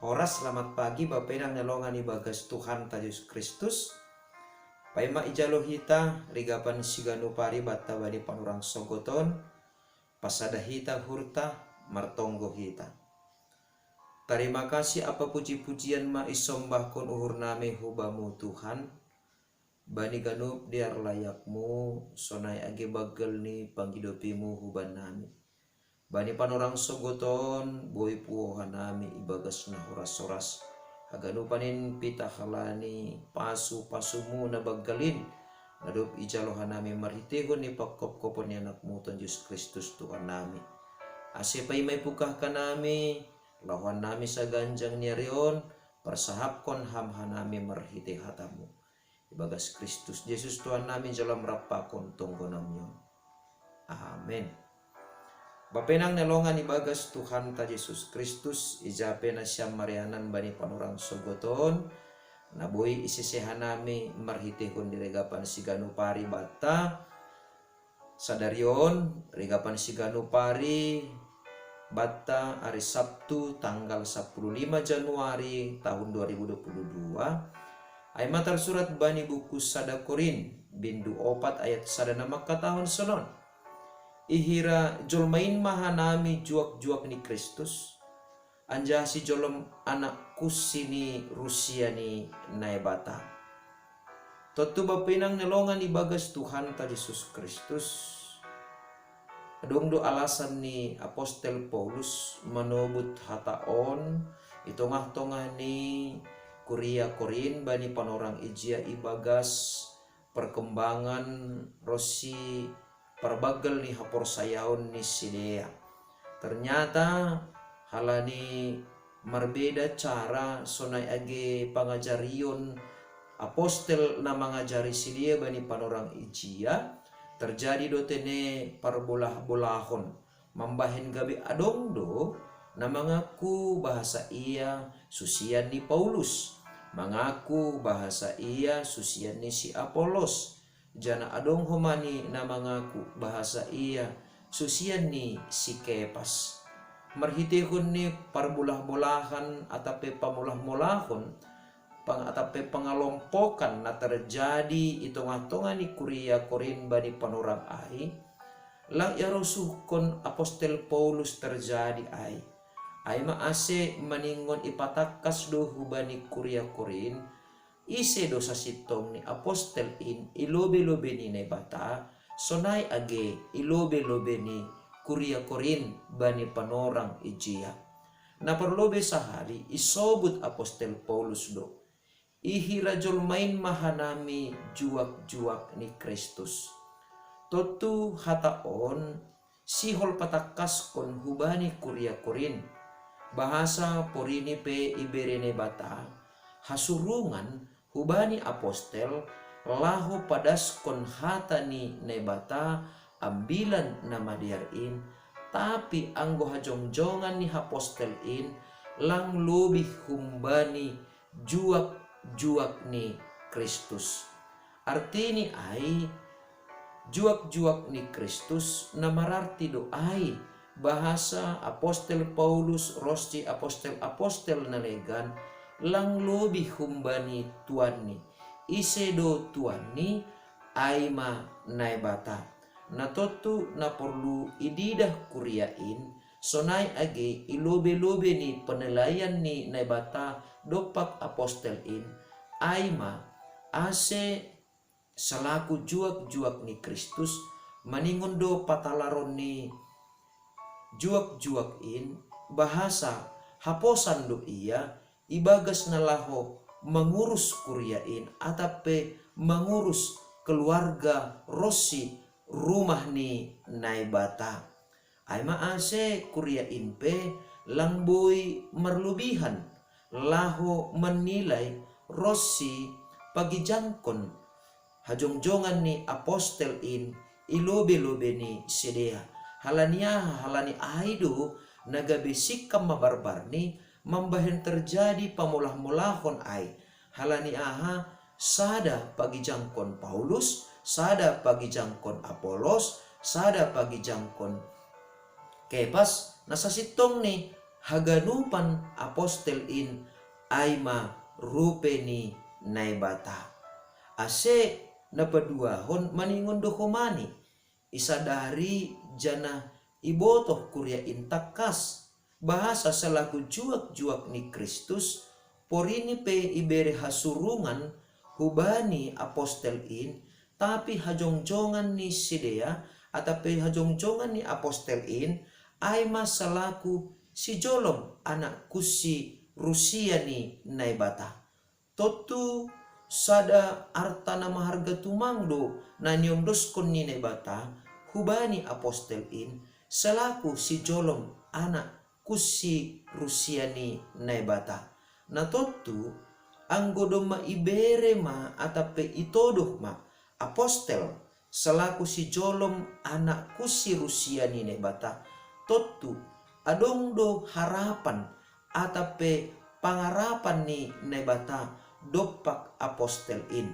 Horas selamat pagi bapenang nalongan ibagas Tuhan ta Yesus Kristus. Paima ijalo hita rigapan siganu pari batta bani panurang sogoton. Pasada hita hurta martonggo hita. Terima kasih apa puji-pujian ma isombahkon uhur name hubamu Tuhan. Bani ganup diar layakmu sonai age bagel ni panghidopimu huban nami. Bani panorang sogoton boy puohan nami ibagas na horas-horas. Aganu panin pita halani pasu-pasumu na bagalin. Nadup ijalohan nami marhitihon ni pakop-kopon ni anakmu Tuhan Yesus Kristus Tuhan nami. Asipay may pukahkan nami, lawan nami sa ganjang niarion, persahapkon hamhan nami marhiti hatamu. Ibagas Kristus Yesus Tuhan nami jalam rapakon tunggo namyon. Amen. Bapenang nelongan ibagas Tuhan ta Yesus Kristus ijape na siyam marianan bani panurang sogoton naboy isisehan nami marhitihon diregapan siganu pari bata sadarion regapan siganu pari bata hari Sabtu tanggal 15 Januari tahun 2022 ay matar surat bani buku sada Korin bindu 4 ayat sada nama katahon sonon. Ihira jolmain mahanami juak-juak ni Kristus anja si jolom anak kusini Rusia ni naibata. Totu bapinang nelongan ibagas Tuhan ta Yesus Kristus. Adong do alasan ni Apostel Paulus manobut hataon itongah-tongah ni Kuria Korin bani panorang ijia ibagas perkembangan Rosi perbagel ni hapor sayaon ni Sidea. Ternyata halani marbeda cara sonai age pangajarion apostel na mangajari Sidea bani panorang ijia terjadi dotene parbolah-bolahon mambahen gabi adong do na mengaku bahasa ia susian ni Paulus, mengaku bahasa ia susian ni si Apolos. Jana adong homani na mengaku bahasa ia susian ni si Kepas. Marhitihon ni parbulah-bulahan atape pamulah-mulahon atape pangalompokan na terjadi itong-atongan ni Kuria Korin bani panorang ai lang yarusuhkon Apostel Paulus terjadi ai maase maningon ipatakas do hubani Kuria Korin ise dosa sitong ni apostel in ilobe-lobe ni nebata sonai age ilobe-lobe ni Kuria Korin bani panorang ijia. Na perlobe sahari isobut apostel Paulus do ihira jolmain mahanami juak-juak ni Kristus. Totu hataon sihol patakas kon hubani Kuria Korin bahasa porini pe iberene bata hasurungan hubani apostel lahu padas kon hatani nebata ambilan nama diarin tapi anggo hajongjongan ni apostel in lang lebih humbani juak-juak ni Kristus. Artini ai juak-juak ni Kristus namararti do ai bahasa apostel Paulus rosti apostel nalegan lang lobi humbani tuanni isedo tuanni aima naibata na totu na perlu ididah kuriain sonai age ilobe-lobe ni penilaian ni naibata dopak apostel in aima ase selaku juak-juak ni Kristus maningon do patalaron ni juak-juak in bahasa haposan do iya ibagas nalaho mengurus kuriain atape mengurus keluarga Rosi rumah ni naibata. Aima ase kuriain pe langboy merlubihan laho menilai Rosi pagi jangkon hajongjongan ni apostel in ilobe-lobe ni Sidea. Halani aido nagabe sikam mabarbar ni mambahen terjadi pamulah-mulahon ai halani aha sada pagi jangkon Paulus, sada pagi jangkon Apolos, sada pagi jangkon Kepas nasasitong ni haganupan apostel in aima rupeni naibata. Ase napaduahon maningon dohomani isadari jana ibotoh kuria intakas bahasa selaku juak-juak ni Kristus porini pe ibere hasurungan hubani apostel in tapi hajongjongan ni sidea atape hajongjongan ni apostel in aima selaku si jolom anak kusi Rusia ni naibata. Totu sada artana maharga tumangdo na nyondoskon ni naibata hubani apostel in selaku si jolom anak kusi Rusia ni naibata. Na totu anggodoma ibere ma atape itodoh ma apostel selaku si jolom anak kusi Rusia ni naibata. Totu adong do harapan atape pangarapan ni naibata dopak apostel in.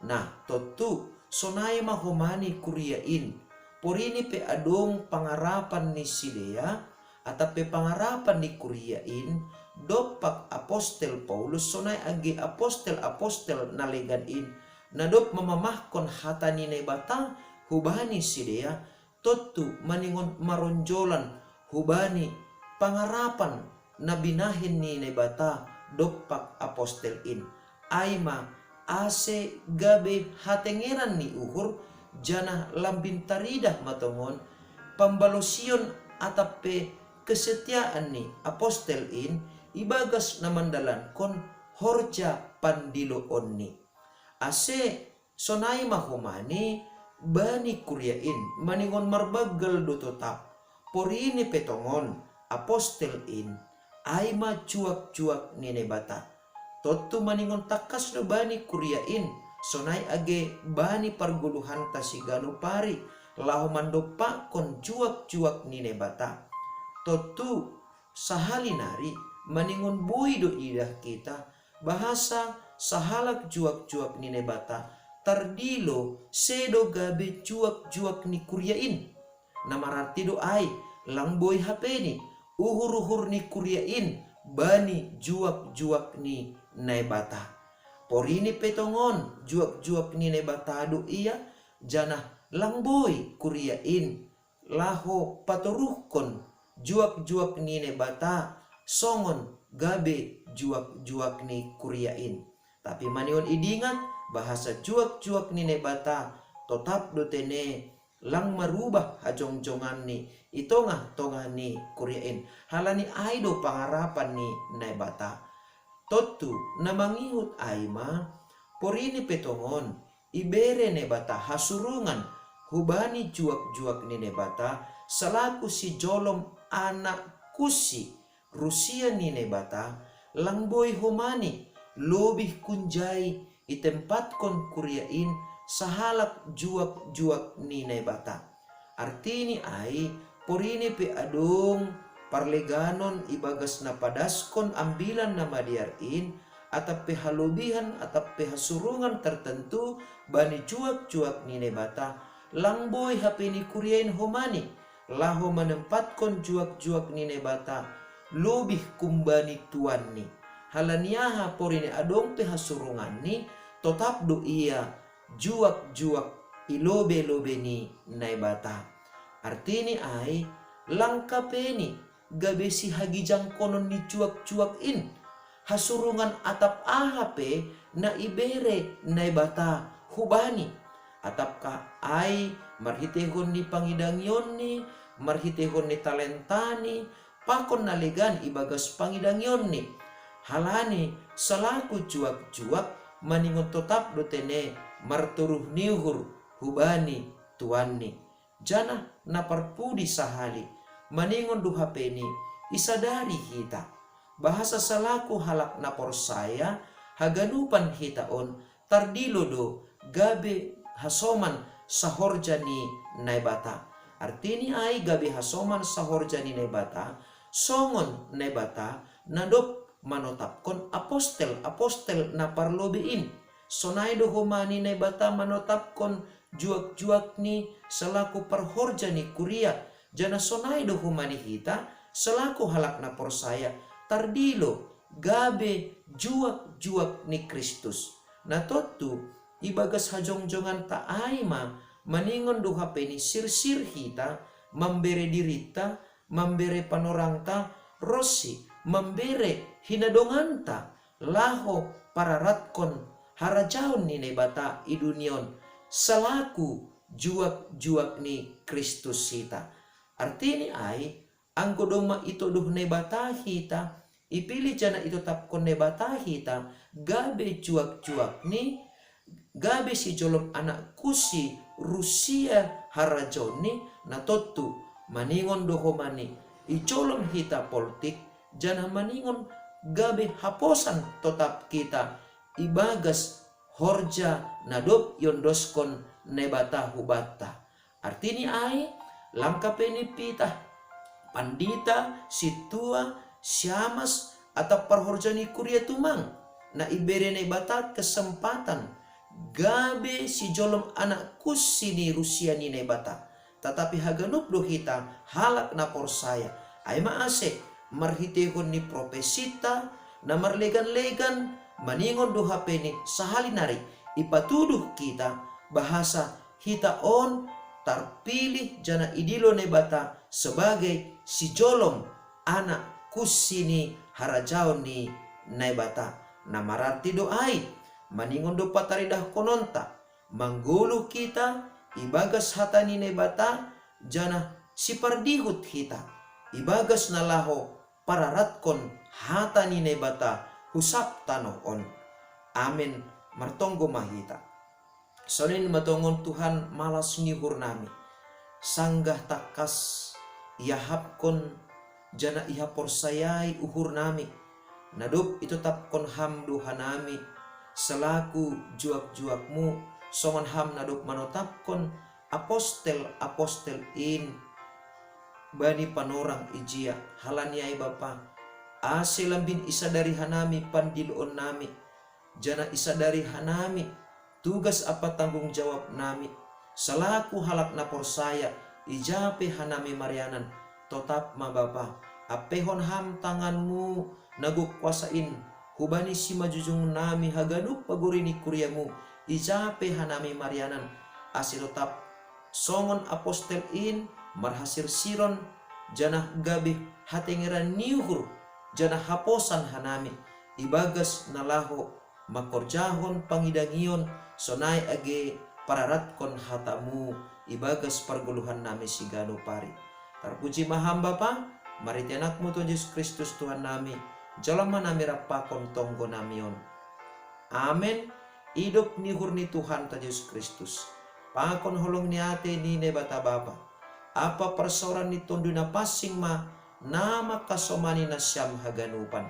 Nah totu sonai mahomani kuria in porini pe adong pangarapan ni sidea atape pangarapan ni kuria in dopak apostel Paulus sonai age apostel nalegan in nadop mamamahkon hata ni naibata hubani sidea totu maningon maronjolan hubani pangarapan na binahin ni naibata dopak apostel in aima ase gabe hatengeran ni uhur jana lambintaridah matongon pambalosion atape kesetiaan ni apostel in ibagas na mandalan kon horja pandilo onni ase sonai mahumani bani kuryain maningon marbagal do totap porini petongon apostel in aima cuak-cuak ni naibata. Totu maningon takas no bani kuryain sonai age bani parguluhan tasigano pari lahu mandopa kon cuak-cuak ni naibata. Totu sahalinari maningon buido idah kita bahasa sahalak cuak-cuak ni naibata tardilo sedo gabe cuak-cuak ni kuryain namararti do ai lang boy hapeni uhur-uhur ni kuryain bani juak-juak ni naibata. Porini petongon juak-juak ni naibata do iya janah langboy kuryain laho patoruhkon juak-juak ni naibata songon gabe juak-juak ni kuryain. Tapi manion idingat bahasa juak-juak ni naibata tetap do tene lang marubah hajong-jongan ni itongah-tongah ni kuryain halani aido pangarapan ni naibata. Totu namangihut aima porini petongon ibere naibata hasurungan hubani juak-juak ni naibata selaku si jolom anak kusi Rusia ni naibata langboy homani lobih kunjai itempatkan kuryain sahalak juak-juak ni naibata. Artini ai porini pe adong parleganon ibagas na padaskon ambilan na madiarin atape halubihan atape hasurungan tertentu bani juak-juak ni naibata langboy hapeni kuryain homani laho menempatkan juak-juak ni naibata lobih kumbani tuan ni halaniaha porini adong pe hasurungan ni tetap do iya juak-juak ilobe-lobe ni naibata. Artini ai langkapeni gabe si hagijang konon ni cuak-cuak in hasurungan atap ahape na ibere naibata hubani atap ka ai marhitehon ni pangidangyon ni marhitehon ni talentani pakon nalegan ibagas pangidangyon ni halani selaku cuak-cuak maningon tetap do tene marturuh niuhur hubani tuanni jana naparpudi sahali maningon duhapeni isadari hita bahasa salaku halak napor saya haganupan hitaon tardilo do gabe hasoman sahorjani naibata. Artini ai gabe hasoman sahorjani naibata songon naibata nadop manotapkon apostel na parlobein sonai do homani naibata manotapkon juak-juak ni selaku parhorja ni kuria jana sonai do humani hita selaku halak na porsaya tardilo gabe juak-juak ni Kristus. Na totu ibagas hajong-jongan ta aima maningon duha peni sir-sir hita membere dirita membere panorangta rosi membere hinadonganta laho pararatkon harajaon ni nebata idunion selaku juak-juak ni Kristus hita. Artini ay ang kodoma ito duh nebata hita ipilih jana itu tapkon nebata hita gabe juak-juak ni gabe si jolom anak kusi Rusia harajaon ni na totu maningon doho mani ijolom hita politik jana maningon gabe haposan tetap kita ibagas horja nadop yondoskon nebata hubata. Artini ay langkapeni pita pandita situa siamas atau perhorjani kuria tumang na ibere nebata kesempatan gabe si jolom anak kusini Rusia ni nebata. Tetapi haganup do hita halak na porsaya ay maase marhitehon ni profesita na marlegan-legan maningon do hapeni sahalinari ipatuduh kita bahasa hita on tarpilih jana idilo nebata sebagai si jolom anak kusini harajaon ni nebata. Na mararti doai maningon do pataridah kononta mangguluh kita ibagas hatani nebata jana sipardihut hita ibagas nalaho pararatkon hatani nebata husap tanoon. Amin martonggo mahita. Sonin matongon Tuhan malas ngihur nami sanggah takas yahapkon jana iha porsayai uhur nami nadup itu tapkon hamdu hanami selaku juak-juakmu songon ham naduk manotapkon apostel in bani panorang ijia halaniai Bapa ase lambin isa dari hanami pandiloon nami jana isa dari hanami tugas apa tanggung jawab nami selaku halak na porsaya ijape hanami marianan totap ma Bapa apehon ham tanganmu naguk kuasain hubani si majujung nami haganup pagurini kuriamu ijape hanami marianan asirotap songon apostel in marhasir siron jana gabe hatengeran niuhur jana haposan hanami ibagas nalaho makorjahon pangidangion sonai age pararatkon hatamu ibagas parguluhan nami sigano pari. Terpuji maham Bapa mariti anakmu Tuhan Yesus Kristus Tuhan nami jalama nami rapakon tonggo namion. Amin. Hidup ni hurni Tuhan ta Yesus Kristus. Pakon holong ni ate ni nebata Bapa. Apa persoalan ni tondo na pasing ma nama kasomani na siyam haganupan.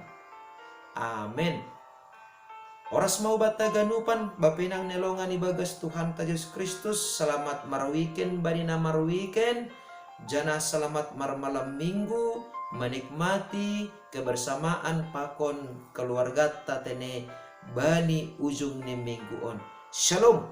Amen. Oras mau bata ganupan bapinang nelongan ibagas Tuhan ta Yesus Kristus. Selamat marwiken bani na marwiken. Jana selamat marmalam minggu menikmati kebersamaan pakon keluarga tatene bani ujung ni minggu on. Shalom.